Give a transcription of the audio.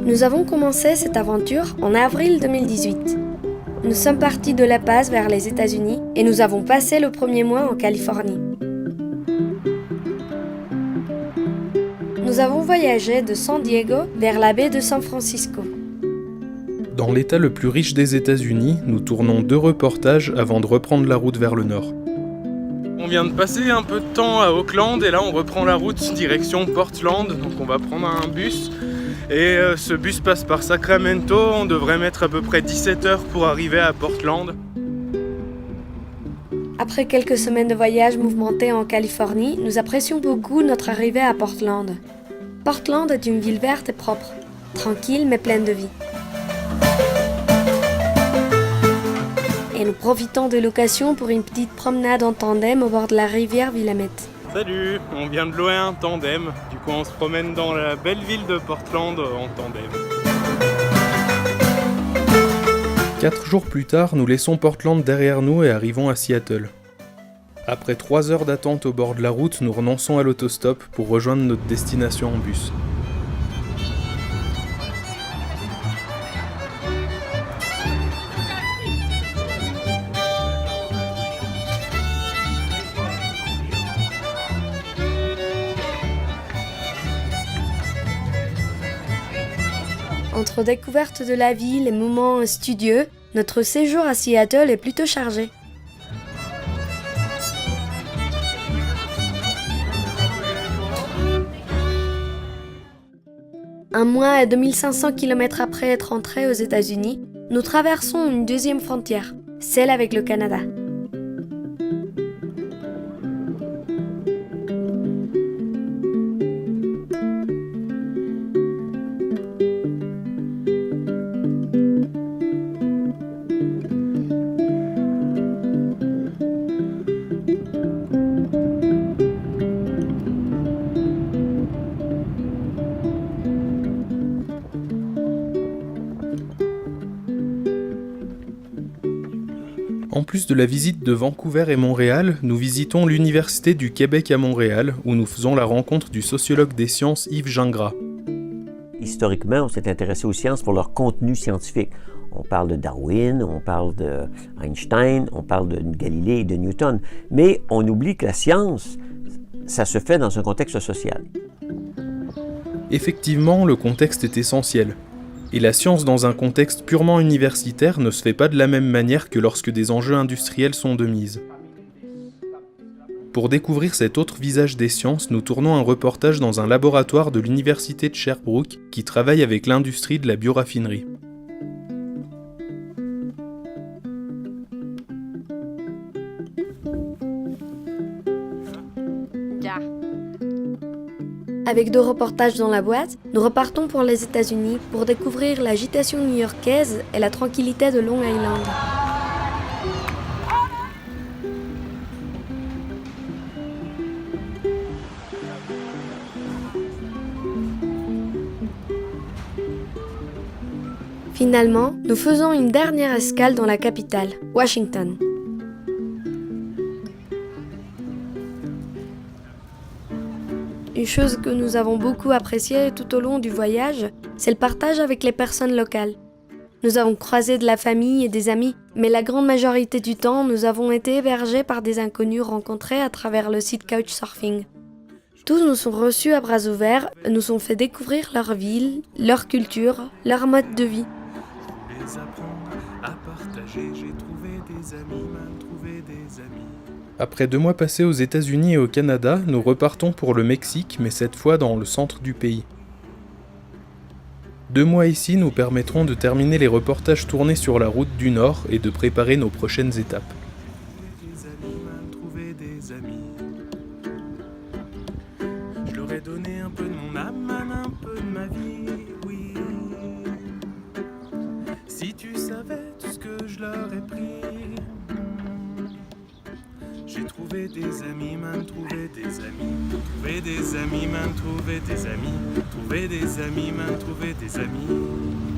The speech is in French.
Nous avons commencé cette aventure en avril 2018. Nous sommes partis de La Paz vers les États-Unis et nous avons passé le premier mois en Californie. Nous avons voyagé de San Diego vers la baie de San Francisco. Dans l'État le plus riche des États-Unis, nous tournons 2 reportages avant de reprendre la route vers le nord. On vient de passer un peu de temps à Oakland et là on reprend la route direction Portland, donc on va prendre un bus. Et ce bus passe par Sacramento, on devrait mettre à peu près 17 heures pour arriver à Portland. Après quelques semaines de voyage mouvementé en Californie, nous apprécions beaucoup notre arrivée à Portland. Portland est une ville verte et propre, tranquille mais pleine de vie. Et nous profitons de l'occasion pour une petite promenade en tandem au bord de la rivière Willamette. Salut, on vient de louer un tandem, du coup on se promène dans la belle ville de Portland en tandem. 4 jours plus tard, nous laissons Portland derrière nous et arrivons à Seattle. Après 3 heures d'attente au bord de la route, nous renonçons à l'autostop pour rejoindre notre destination en bus. Entre découverte de la ville et moments studieux, notre séjour à Seattle est plutôt chargé. Un mois et 2500 km après être entrés aux États-Unis, nous traversons une deuxième frontière, celle avec le Canada. En plus de la visite de Vancouver et Montréal, nous visitons l'Université du Québec à Montréal, où nous faisons la rencontre du sociologue des sciences Yves Gingras. Historiquement, on s'est intéressé aux sciences pour leur contenu scientifique. On parle de Darwin, on parle d'Einstein, on parle de Galilée et de Newton. Mais on oublie que la science, ça se fait dans un contexte social. Effectivement, le contexte est essentiel. Et la science dans un contexte purement universitaire ne se fait pas de la même manière que lorsque des enjeux industriels sont de mise. Pour découvrir cet autre visage des sciences, nous tournons un reportage dans un laboratoire de l'université de Sherbrooke qui travaille avec l'industrie de la bioraffinerie. Avec 2 reportages dans la boîte, nous repartons pour les États-Unis pour découvrir l'agitation new-yorkaise et la tranquillité de Long Island. Finalement, nous faisons une dernière escale dans la capitale, Washington. Une chose que nous avons beaucoup appréciée tout au long du voyage, c'est le partage avec les personnes locales. Nous avons croisé de la famille et des amis, mais la grande majorité du temps, nous avons été hébergés par des inconnus rencontrés à travers le site Couchsurfing. Tous nous sont reçus à bras ouverts, nous ont fait découvrir leur ville, leur culture, leur mode de vie. Après 2 mois passés aux États-Unis et au Canada, nous repartons pour le Mexique, mais cette fois dans le centre du pays. 2 mois ici nous permettront de terminer les reportages tournés sur la route du Nord et de préparer nos prochaines étapes. Je leur ai donné un peu de mon âme, un peu de ma vie, oui. Si tu savais tout ce que je leur ai pris. J'ai trouvé des amis, man, trouvé des amis. Trouvé des amis, man, trouvé des amis. Trouvé des amis, man, trouvé des amis.